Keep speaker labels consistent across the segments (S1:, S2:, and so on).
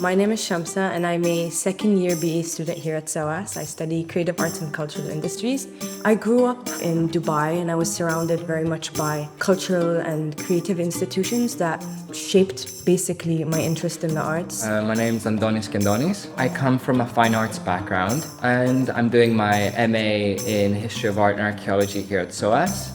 S1: My name is Shamsa and I'm a second-year BA student here at SOAS. I study creative arts and cultural industries. I grew up in Dubai and I was surrounded very much by cultural and creative institutions that shaped basically my interest in the arts.
S2: My name is Andonis Kendonis. I come from a fine arts background and I'm doing my MA in History of Art and Archaeology here at SOAS.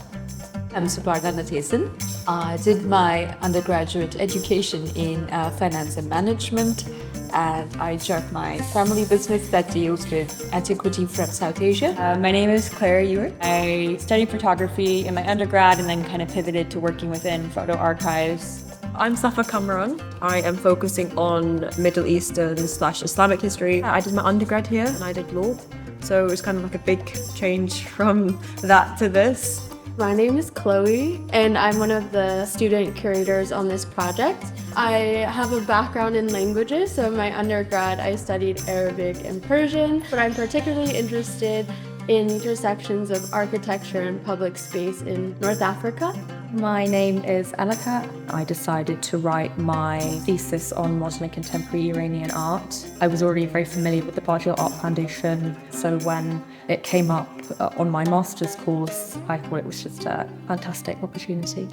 S3: I'm Suparna Nathasan. I did my undergraduate education in finance and management, and I joined my family business that deals with antiquity from South Asia.
S4: My name is Claire Ewart. I studied photography in my undergrad and then kind of pivoted to working within photo archives.
S5: I'm Safa Kamran. I am focusing on Middle Eastern / Islamic history. I did my undergrad here and I did law, so it was kind of like a big change from that to this.
S6: My name is Chloe, and I'm one of the student curators on this project. I have a background in languages, so in my undergrad I studied Arabic and Persian, but I'm particularly interested in intersections of architecture and public space in North Africa.
S7: My name is Elahe. I decided to write my thesis on modern and contemporary Iranian art. I was already very familiar with the Barjeel Art Foundation, so when it came up on my master's course, I thought it was just a fantastic opportunity.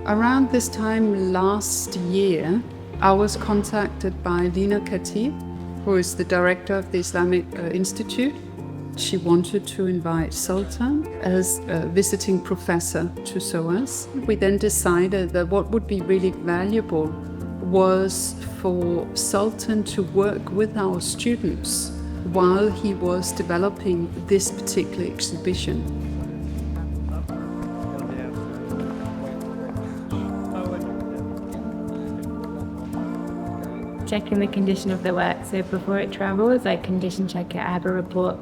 S8: Around this time last year, I was contacted by Lina Khatib, who is the director of the Islamic Institute. She wanted to invite Sultan as a visiting professor to SOAS. We then decided that what would be really valuable was for Sultan to work with our students while he was developing this particular exhibition.
S9: Checking the condition of the work. So before it travels, I condition check it. I have a report.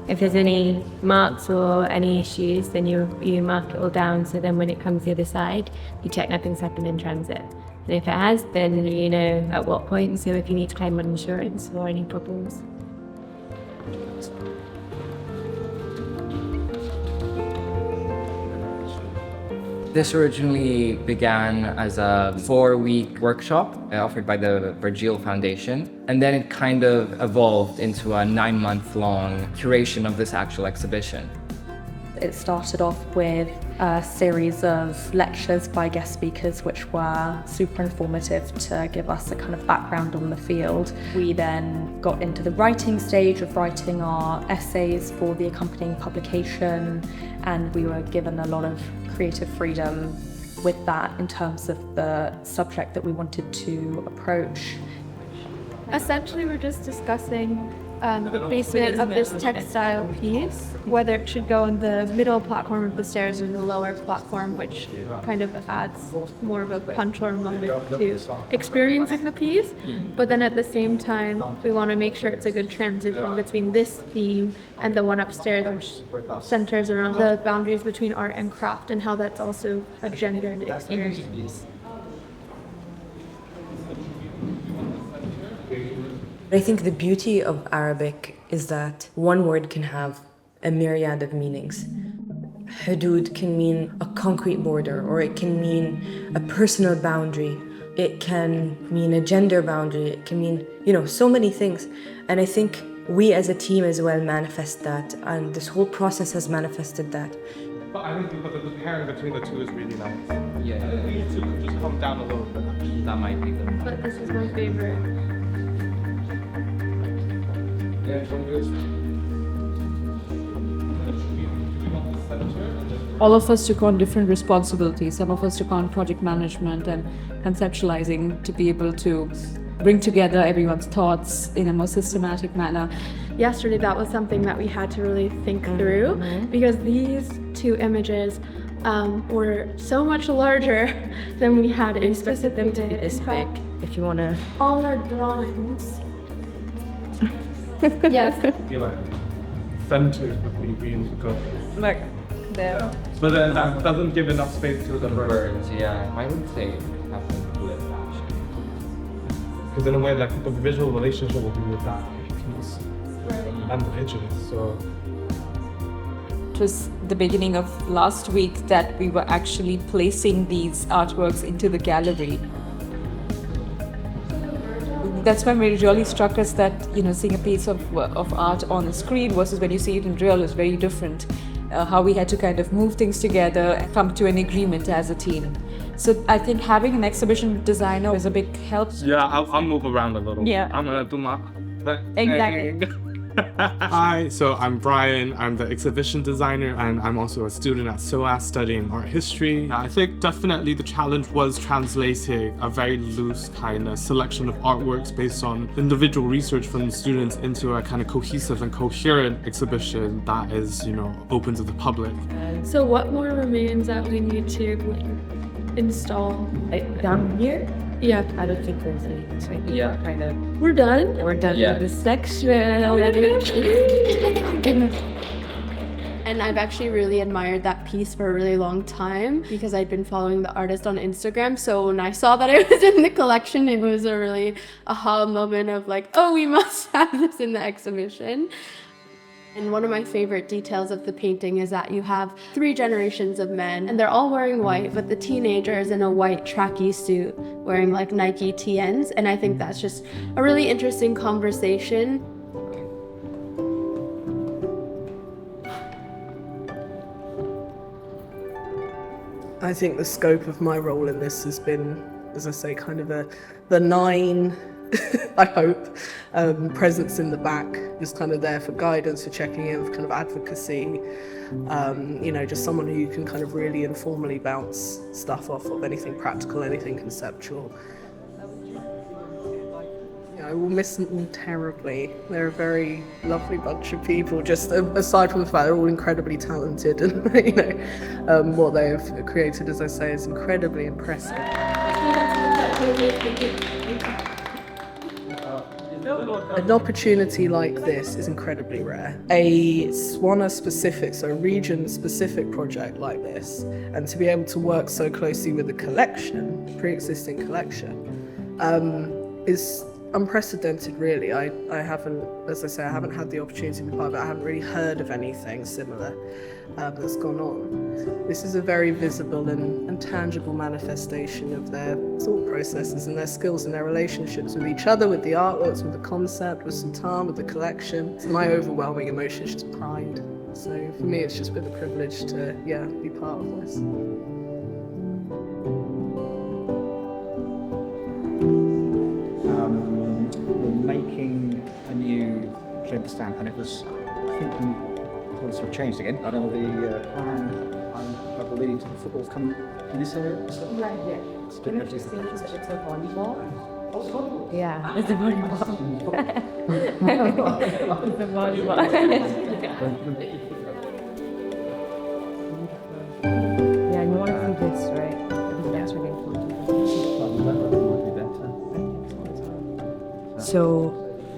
S9: If there's any marks or any issues, then you mark it all down. So then when it comes the other side, you check nothing's happened in transit. And if it has, then you know at what point. So if you need to claim on insurance or any problems.
S2: This originally began as a 4-week workshop offered by the Barjeel Foundation, and then it kind of evolved into a 9-month-long curation of this actual exhibition.
S7: It started off with a series of lectures by guest speakers which were super informative to give us a kind of background on the field. We then got into the writing stage of writing our essays for the accompanying publication, and we were given a lot of creative freedom with that in terms of the subject that we wanted to approach.
S6: Essentially, we're just discussing the placement of this textile piece, whether it should go on the middle platform of the stairs or the lower platform, which kind of adds more of a punch or moment to experiencing the piece. But then at the same time, we want to make sure it's a good transition between this theme and the one upstairs, which centers around the boundaries between art and craft and how that's also a gendered experience.
S1: I think the beauty of Arabic is that one word can have a myriad of meanings. Hudood can mean a concrete border, or it can mean a personal boundary. It can mean a gender boundary. It can mean, so many things. And I think we as a team as well manifest that, and this whole process has manifested that.
S10: But I think the pairing between the two is really nice.
S2: Yeah.
S10: The two could just come down a little bit.
S2: That might be good.
S6: But this is my favorite.
S3: All of us took on different responsibilities. Some of us took on project management and conceptualizing to be able to bring together everyone's thoughts in a more systematic manner.
S6: Yesterday, that was something that we had to really think through, because these two images were so much larger than we had expected them to be
S1: This big, if you want to.
S6: all our drawings. Yes.
S10: Centered with me being good.
S4: Look, there.
S10: But then that doesn't give enough space to the bird.
S2: Birds, yeah. I would say it happened.
S10: Because in a way, like the visual relationship will be with that piece and the pictures. So
S3: It was the beginning of last week that we were actually placing these artworks into the gallery. That's when it really struck us that, seeing a piece of art on the screen versus when you see it in real is very different. How we had to kind of move things together and come to an agreement as a team. So I think having an exhibition designer is a big help.
S10: yeah, I'll move around a little.
S4: Yeah.
S10: I'm gonna do my.
S4: Exactly.
S10: Hi, so I'm Brian. I'm the exhibition designer, and I'm also a student at SOAS studying art history. I think definitely the challenge was translating a very loose kind of selection of artworks based on individual research from the students into a kind of cohesive and coherent exhibition that is, open to the public.
S6: So what more remains that we need to install?
S1: Down here,
S6: Yeah,
S1: I don't think there's anything.
S6: Yeah.
S1: Kind of.
S6: we're done.
S1: We're done
S2: Yeah.
S1: with this section.
S6: And I've actually really admired that piece for a really long time because I'd been following the artist on Instagram. So when I saw that it was in the collection, it was a really aha moment of like, oh, we must have this in the exhibition. And one of my favorite details of the painting is that you have 3 generations of men and they're all wearing white, but the teenager is in a white tracky suit wearing like Nike TNs. And I think that's just a really interesting conversation.
S11: I think the scope of my role in this has been, as I say, kind of the benign, I hope, presence in the back, just kind of there for guidance, for checking in, for kind of advocacy, just someone who you can kind of really informally bounce stuff off of, anything practical, anything conceptual. I will miss them all terribly. They're a very lovely bunch of people, just aside from the fact they're all incredibly talented and, what they have created, as I say, is incredibly impressive. An opportunity like this is incredibly rare. A SWANA specific, so region specific project like this, and to be able to work so closely with a collection, pre-existing collection, is unprecedented, really. I haven't, as I say, I haven't had the opportunity to be part of it. I haven't really heard of anything similar that's gone on. This is a very visible and tangible manifestation of their thought processes and their skills and their relationships with each other, with the artworks, with the concept, with Sultan, with the collection. So my overwhelming emotion is just pride. So for me, it's just been a privilege to, be part of this.
S12: We're making a new plinth stamp, and it was, I think, well, it's sort of changed again. I don't know the plan. I believe the football's coming in this area.
S1: Right, yeah. Can you just think that it's a volleyball? Yeah, it's a volleyball. It's a volleyball. Yeah, and you want to see this, right? Because that's really important. So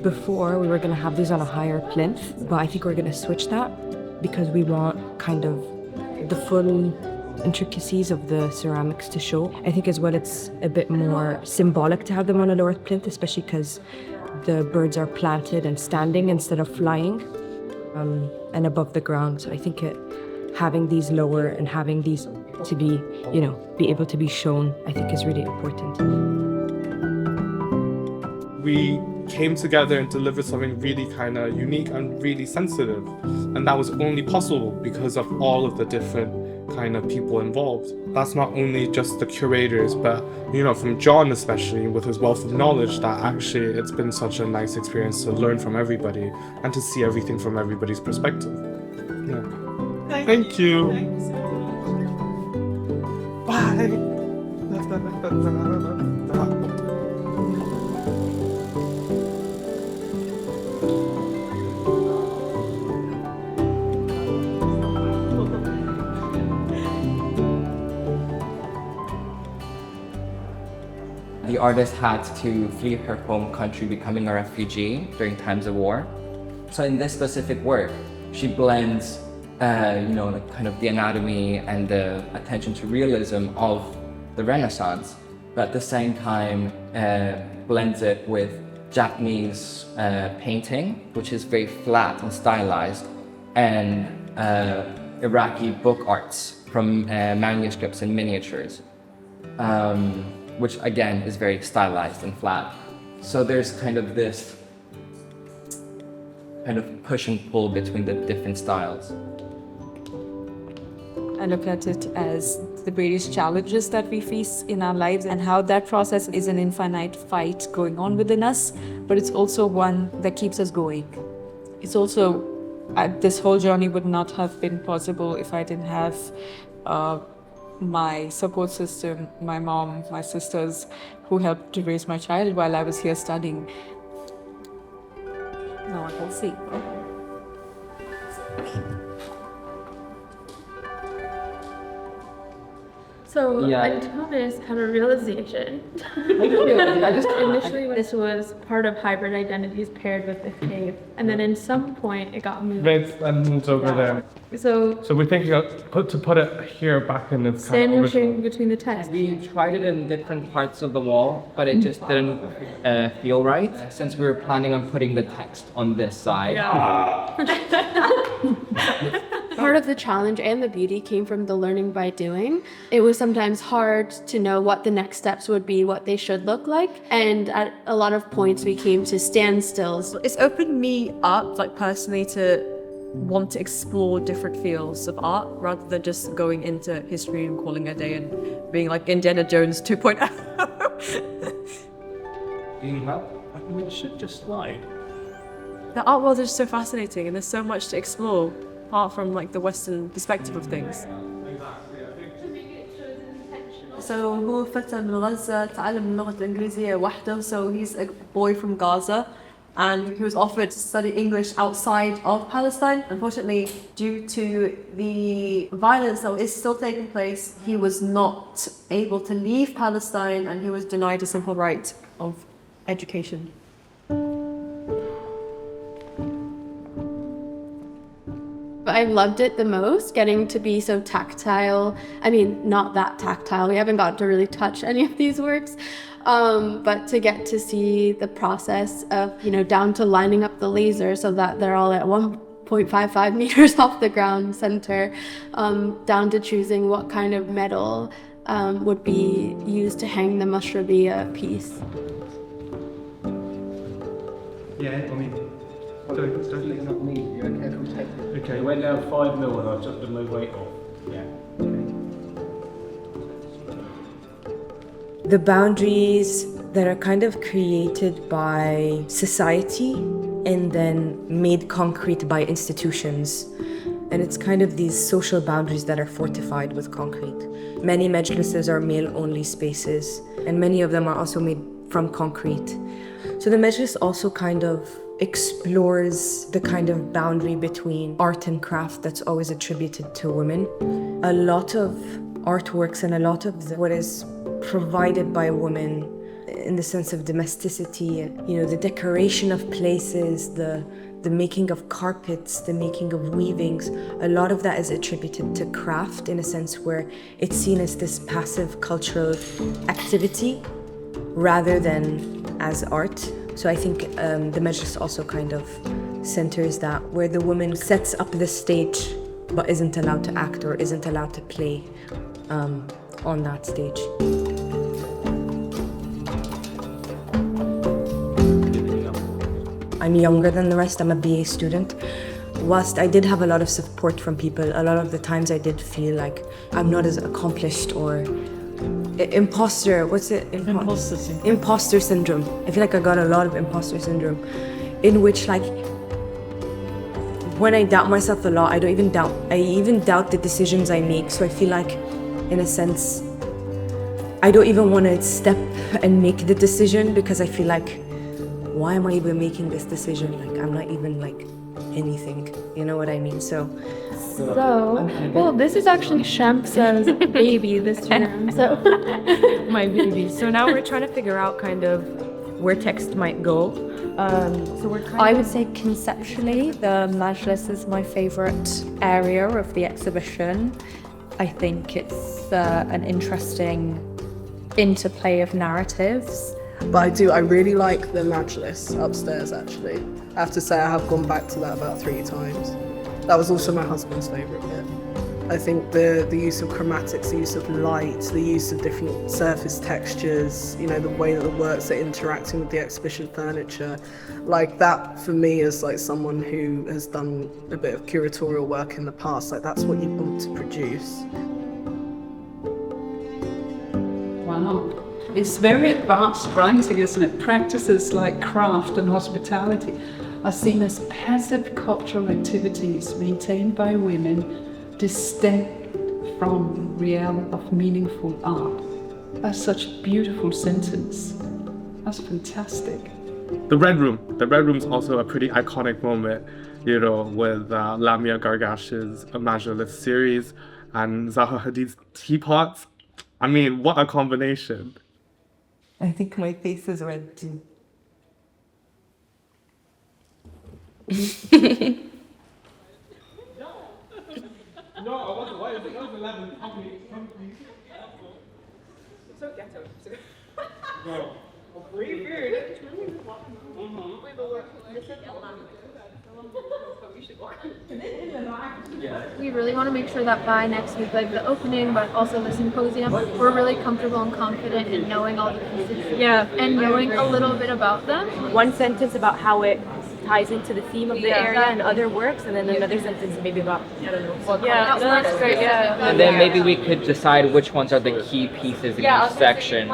S1: before we were going to have these on a higher plinth, but I think we're going to switch that because we want kind of the full intricacies of the ceramics to show. I think as well it's a bit more symbolic to have them on a lower plinth, especially because the birds are planted and standing instead of flying and above the ground. So I think having these lower and having these to be, be able to be shown, I think is really important.
S10: We came together and delivered something really kind of unique and really sensitive. And that was only possible because of all of the different kind of people involved. That's not only just the curators, but, from John especially, with his wealth of knowledge, that actually it's been such a nice experience to learn from everybody and to see everything from everybody's perspective. Yeah. Thank you. Bye.
S2: The artist had to flee her home country, becoming a refugee during times of war. So in this specific work, she blends, kind of the anatomy and the attention to realism of the Renaissance, but at the same time blends it with Japanese painting, which is very flat and stylized, and Iraqi book arts from manuscripts and miniatures, which again is very stylized and flat. So there's kind of this kind of push and pull between the different styles.
S3: I look at it as the various challenges that we face in our lives and how that process is an infinite fight going on within us, but it's also one that keeps us going. It's also, this whole journey would not have been possible if I didn't have my support system, my mom, my sisters, who helped to raise my child while I was here studying. Now I can see.
S6: So until this had a realization. Initially, this was part of hybrid identities paired with the faith, and then in some point it got moved.
S10: And moved over there.
S6: So
S10: So we're thinking of to put it here back in its kind of
S6: sandwiching between the text.
S2: We tried it in different parts of the wall, but it just didn't feel right, since we were planning on putting the text on this side.
S6: Part of the challenge and the beauty came from the learning by doing. It was sometimes hard to know what the next steps would be, what they should look like. And at a lot of points we came to standstills.
S5: It's opened me up, like personally, to want to explore different fields of art rather than just going into history and calling it a day and being like Indiana Jones 2.0.
S12: We should just slide.
S5: The art world is so fascinating and there's so much to explore apart from like the Western perspective of things. So هو فتى من غزة تعلم اللغة الإنجليزية وحده. So he's a boy from Gaza and he was offered to study English outside of Palestine. Unfortunately, due to the violence that is still taking place, he was not able to leave Palestine and he was denied a simple right of education.
S6: I loved it the most, getting to be so tactile. I mean, not that tactile. We haven't got to really touch any of these works. But to get to see the process of, down to lining up the laser so that they're all at 1.55 meters off the ground center, down to choosing what kind of metal would be used to hang the Mashrabiyya piece.
S10: Yeah, I mean,
S12: Definitely not me. You okay if we take it?
S10: okay.
S13: It went down 5 mil and I took the weight off. Yeah.
S1: The boundaries that are kind of created by society and then made concrete by institutions. And it's kind of these social boundaries that are fortified with concrete. Many majlises are male-only spaces, and many of them are also made from concrete. So the majlis also kind of explores the kind of boundary between art and craft that's always attributed to women. A lot of artworks and a lot of what is provided by women in the sense of domesticity, the decoration of places, the making of carpets, the making of weavings, a lot of that is attributed to craft in a sense where it's seen as this passive cultural activity rather than as art. So I think the Majlis also kind of centers that, where the woman sets up the stage but isn't allowed to act or isn't allowed to play on that stage. I'm younger than the rest, I'm a BA student. Whilst I did have a lot of support from people, a lot of the times I did feel like I'm not as accomplished or imposter syndrome. I feel like I got a lot of imposter syndrome, in which like when I doubt myself a lot, I even doubt the decisions I make. So I feel like in a sense I don't even want to step and make the decision because I feel like, why am I even making this decision? Like I'm not even like anything, you know what I mean? So
S6: well, this is actually Shamsa's baby, this room. So
S5: My baby. So now we're trying to figure out kind of where text might go.
S7: I would say conceptually, the Majlis is my favourite area of the exhibition. I think it's an interesting interplay of narratives.
S11: But I really like the matchless upstairs, actually. I have to say I have gone back to that about 3 times. That was also my husband's favourite bit. I think the use of chromatics, the use of light, the use of different surface textures, you know, the way that the works are interacting with the exhibition furniture, like that for me is like someone who has done a bit of curatorial work in the past, like that's what you want to produce.
S8: Wow. It's very advanced writing, isn't it? Practices like craft and hospitality are seen as passive cultural activities maintained by women, distinct from the realm of meaningful art. That's such a beautiful sentence. That's fantastic.
S10: The Red Room is also a pretty iconic moment, you know, with Lamia Gargash's Imaginative series and Zaha Hadid's teapots. I mean, what a combination.
S14: I think my face is red too.
S10: No, I wasn't. Why is it 11?
S5: So ghetto.
S10: No.
S5: Really weird.
S6: We really want to make sure that by next week, like the opening, but also the symposium, we're really comfortable and confident in knowing all the pieces.
S4: Yeah.
S6: And knowing a little bit about them.
S4: One sentence about how it ties into the theme of the area and other works, and then another sentence maybe about, I don't know, what
S6: That's great, yeah.
S2: And then maybe we could decide which ones are the key pieces in each section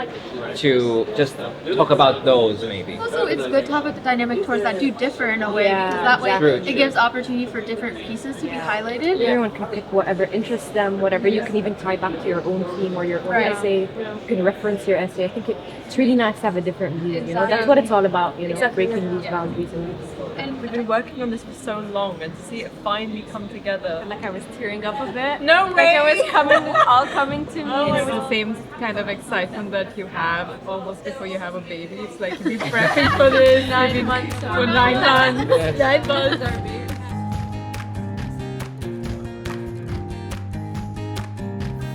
S2: to just talk about those maybe.
S6: Also, it's good to have a dynamic tours that do differ in a way, because that way it gives opportunity for different pieces to be highlighted.
S4: Everyone can pick whatever interests them, whatever you can even tie back to your own theme or your own essay. You can reference your essay. I think it's really nice to have a different view, you know, that's what it's all about, you know, breaking these boundaries.
S5: And we've been working on this for so long, and to see it finally come together.
S4: And like I was tearing up a bit.
S5: No way!
S4: Like it was all coming to me.
S15: It's the same kind of excitement that you have almost before you have a baby. It's like you've been prepping for this
S6: 9 months.
S15: for 9 months.
S6: 9 months are baby.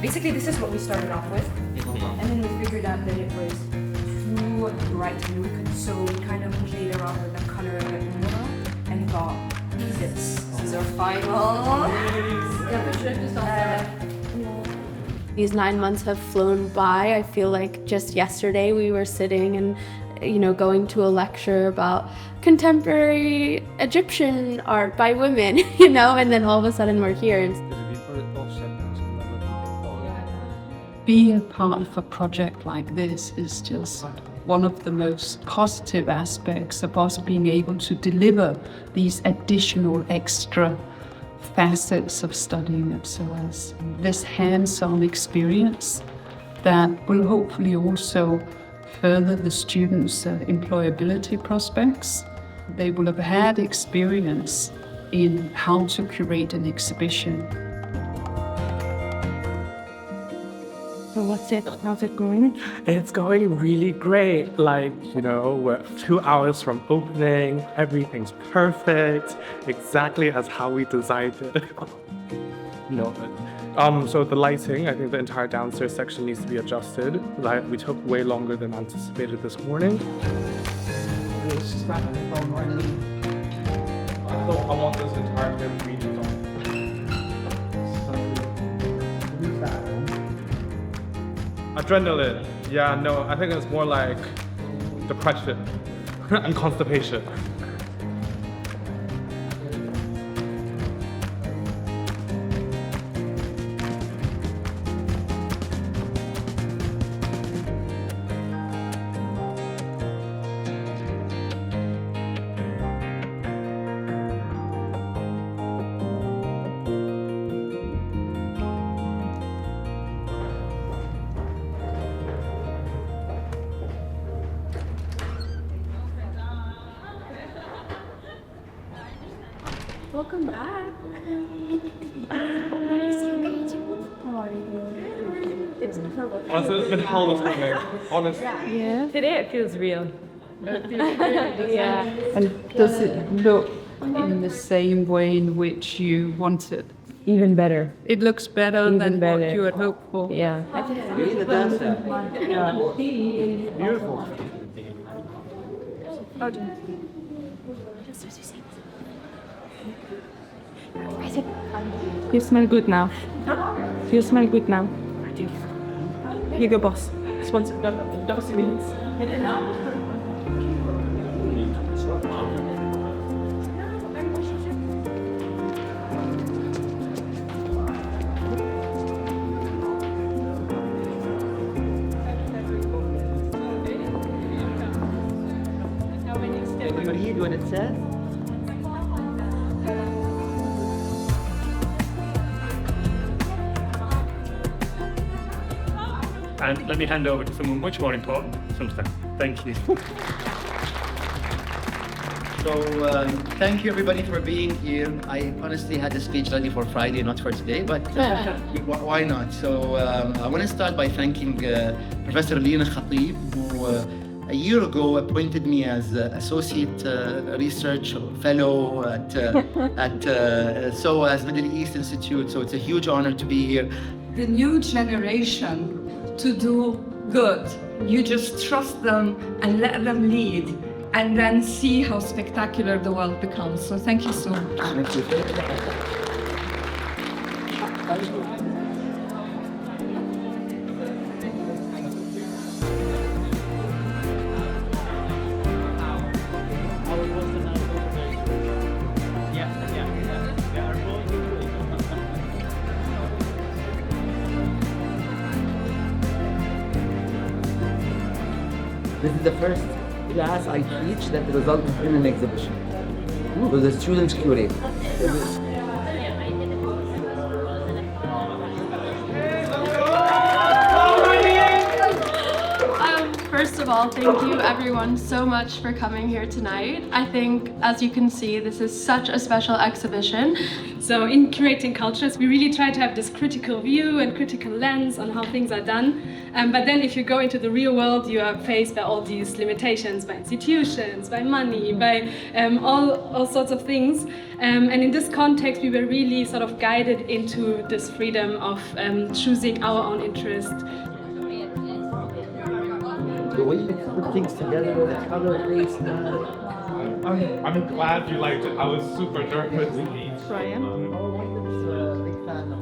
S1: Basically, this is what we started off with, and then we figured out that it was too bright and we could, so we kind of played around with the color a bit more and got this is our final.
S16: These 9 months have flown by. I feel like just yesterday we were sitting and, you know, going to a lecture about contemporary Egyptian art by women, you know, and then all of a sudden we're here.
S8: Being a part of a project like this is just one of the most positive aspects of us being able to deliver these additional extra facets of studying at SOAS. This hands-on experience that will hopefully also further the students' employability prospects. They will have had experience in how to curate an exhibition.
S9: So what's it? How's it going?
S10: It's going really great. Like, you know, we're 2 hours from opening. Everything's perfect, exactly as how we designed it. No. So the lighting, I think the entire downstairs section needs to be adjusted. Like, we took way longer than anticipated this morning. I want this entire thing redone. Adrenaline. Yeah, no, I think it's more like depression and constipation.
S6: Welcome back.
S10: Honestly, it's been hell this morning. Honestly.
S9: Yeah. Today it feels real.
S8: Yeah. And does it look in the same way in which you wanted?
S9: even better.
S15: It looks better
S9: Even
S15: than
S9: better.
S15: what you had hoped for.
S9: Yeah.
S12: Beautiful.
S9: You smell good now. You smell good now.
S5: Here you go, boss. Sponsored documents.
S14: Read what it says.
S13: And let me hand over to someone much more important, Sumsta. Thank you.
S17: So thank you everybody for being here. I honestly had a speech ready for Friday, not for today, but why not? So I want to start by thanking Professor Elahe Khatib, who a year ago appointed me as Associate Research Fellow at SOAS Middle East Institute. So it's a huge honor to be here.
S18: The new generation to do good. You just trust them and let them lead, and then see how spectacular the world becomes. So thank you so much.
S17: Thank you.
S14: This is the first class I teach that resulted in an exhibition. So the students curate.
S19: First of all, thank you everyone so much for coming here tonight. I think, as you can see, this is such a special exhibition.
S20: So in curating cultures, we really try to have this critical view and critical lens on how things are done. But then if you go into the real world, you are faced by all these limitations, by institutions, by money, by all sorts of things. And in this context, we were really sort of guided into this freedom of choosing our own interest.
S14: The way you put things together, the color base.
S10: I'm glad you liked it. I was super nervous.
S15: Ryan?
S14: Big fan of.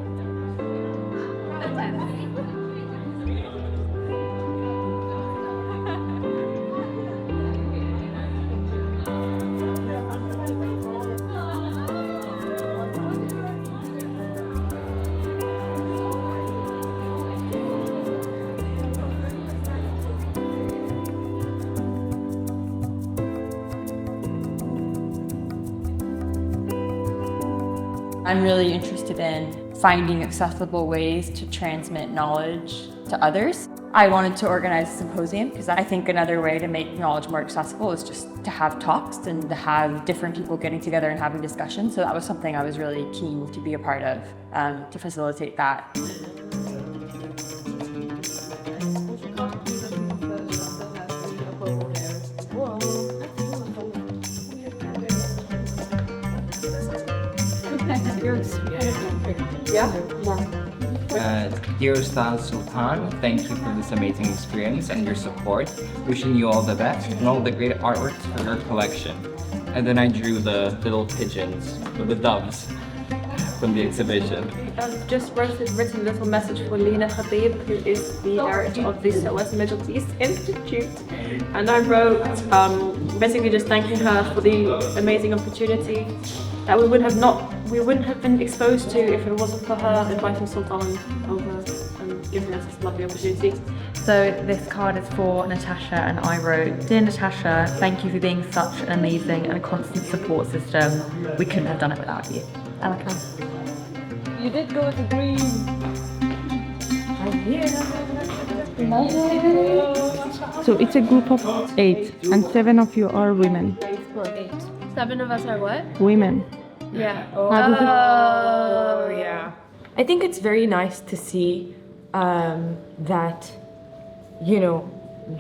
S7: I'm really interested in finding accessible ways to transmit knowledge to others. I wanted to organize a symposium because I think another way to make knowledge more accessible is just to have talks and to have different people getting together and having discussions. So that was something I was really keen to be a part of, to facilitate that.
S2: Dear Ustaz Sultan, thank you for this amazing experience and your support. Wishing you all the best and all the great artworks for your collection. And then I drew the little pigeons, or the doves, from the exhibition.
S5: I've just written a little message for Elahe Khatib, who is the director of the SOAS Middle East Institute. And I wrote basically just thanking her for the amazing opportunity that we wouldn't have been exposed to if it wasn't for her inviting Sultan over and giving us this lovely opportunity.
S7: So this card is for Natasha, and I wrote, "Dear Natasha, thank you for being such an amazing and constant support system. We couldn't have done it without you." Elahe.
S15: You did go with the green.
S9: So it's a group of 8, and 7 of you are women.
S19: 8. 7 of us are what?
S9: Women.
S19: Yeah.
S1: Yeah. I think it's very nice to see that,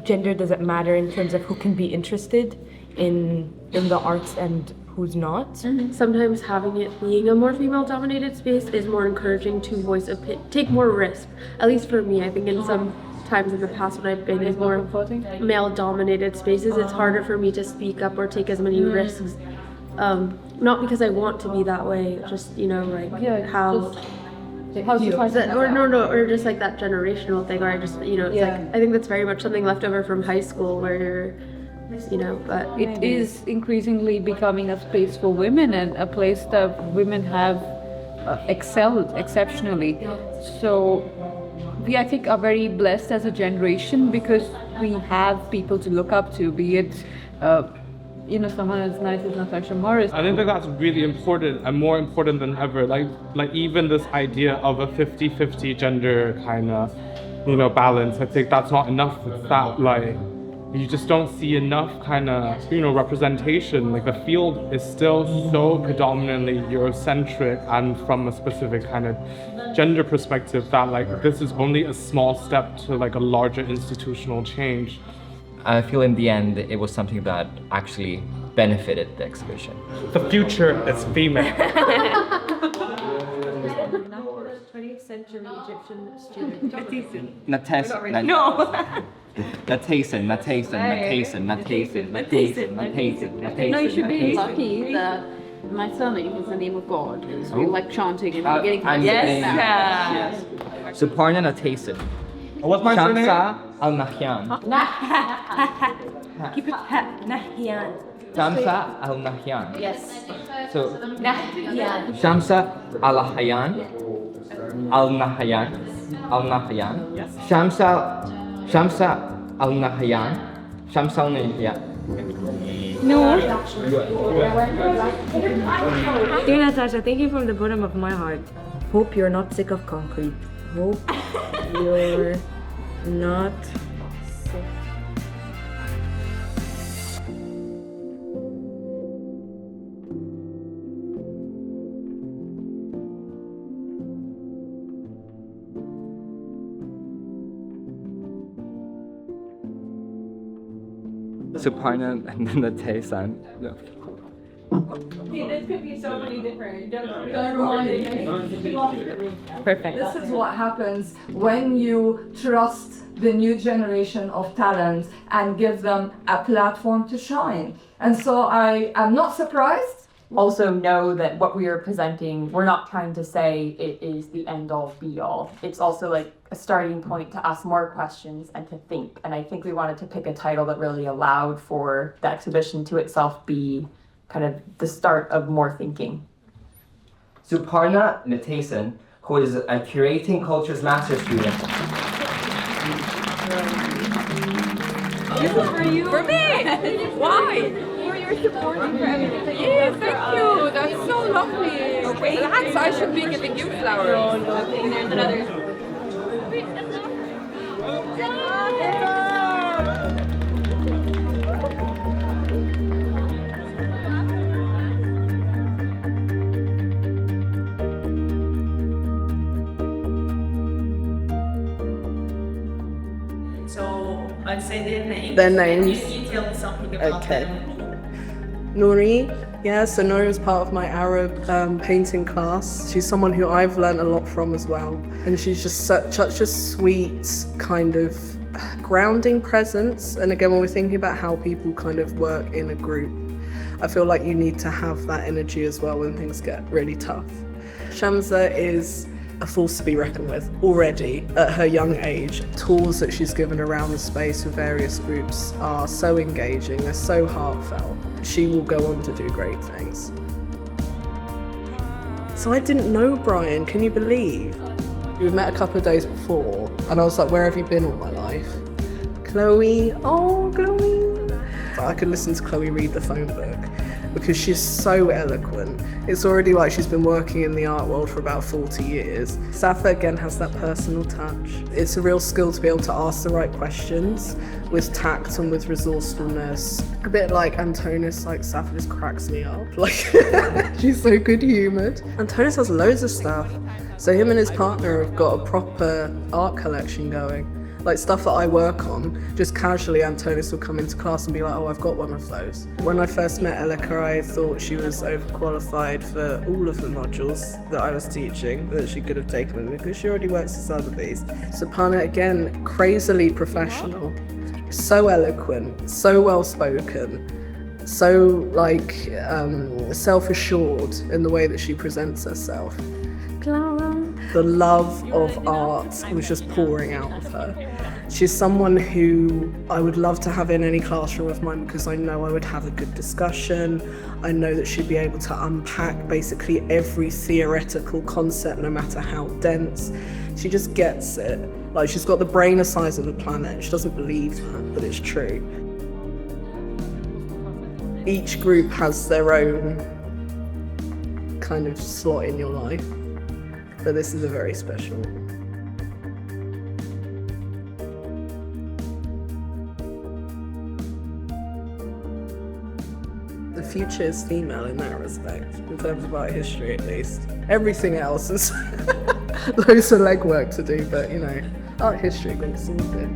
S1: gender doesn't matter in terms of who can be interested in the arts and who's not.
S16: Sometimes having it being a more female-dominated space is more encouraging to take more risk. At least for me, I think in some times in the past when I've been in more male-dominated spaces, it's harder for me to speak up or take as many risks. Not because I want to be that way, just or just like that generational thing, or I just it's like I think that's very much something left over from high school where but
S21: it is increasingly becoming a space for women and a place that women have excelled exceptionally. So we, I think, are very blessed as a generation because we have people to look up to, be it someone as nice as Natasha Morris.
S10: I think that that's really important and more important than ever. Like even this idea of a 50-50 gender kind of, balance. I think that's not enough. It's that you just don't see enough kind of, representation. Like the field is still so predominantly Eurocentric and from a specific kind of gender perspective that this is only a small step to a larger institutional change.
S2: I feel in the end it was something that actually benefited the exhibition.
S10: The future is female.
S3: 20th century Egyptian student.
S21: No, you should be lucky that my surname is the name of God. So we like chanting and getting
S2: yes. Suparna Natason.
S10: What's my surname?
S2: Shamsa Al-Nahyan.
S1: Keep it Nahyan.
S2: Shamsa Al-Nahyan.
S1: Yes.
S2: So
S1: Nahyan.
S2: Shamsa Al-Nahyan. Al-Nahyan. Shamsa Al-Nahyan. Shamsa Al-Nahyan.
S1: No. Dear Natasha, thank you from the bottom of my heart. Hope you're not sick of concrete. Hope you're not sick.
S2: Suparna Natason.
S21: This could be so many different.
S1: Perfect.
S22: This is what happens when you trust the new generation of talent and give them a platform to shine. And so I am not surprised.
S7: Also know that what we are presenting, we're not trying to say it is the end all be all. It's also like a starting point to ask more questions and to think. And I think we wanted to pick a title that really allowed for the exhibition to itself be kind of the start of more thinking.
S2: Suparna Natason, who is a curating cultures master's student.
S21: This is for you. For me! Why? For your support for everything. Yeah, thank you. That's so lovely. Relax, I should be giving you flowers. There's another.
S23: I'd say
S11: Their names.
S23: Can you tell something about them?
S11: Nouri, so Nouri was part of my Arab painting class. She's someone who I've learned a lot from as well. And she's just such a sweet kind of grounding presence. And again, when we're thinking about how people kind of work in a group, I feel like you need to have that energy as well when things get really tough. Shamsa is a force to be reckoned with already at her young age. Tours that she's given around the space with various groups are so engaging, they're so heartfelt. She will go on to do great things. So I didn't know Brian, can you believe? We met a couple of days before and I was like, where have you been all my life? Chloe, oh Chloe. I could listen to Chloe read the phone book because she's so eloquent. It's already like she's been working in the art world for about 40 years. Safa again has that personal touch. It's a real skill to be able to ask the right questions with tact and with resourcefulness. A bit like Antonis, like Safa just cracks me up. Like she's so good humoured. Antonis has loads of stuff. So him and his partner have got a proper art collection going. like stuff that I work on, just casually Antonis will come into class and be like, oh, I've got one of those. When I first met Elahe, I thought she was overqualified for all of the modules that I was teaching, that she could have taken them because she already works as other bees. Sapana, again, crazily professional, so eloquent, so well spoken, so self-assured in the way that she presents herself. The love of art was just pouring out of her. She's someone who I would love to have in any classroom of mine because I know I would have a good discussion. I know that she'd be able to unpack basically every theoretical concept, no matter how dense. She just gets it. Like, she's got the brain the size of the planet. She doesn't believe that, but it's true. Each group has their own kind of slot in your life, but this is a very special one. The future is female in that respect, in terms of art history at least. Everything else is loads of legwork to do, but art history got sorted.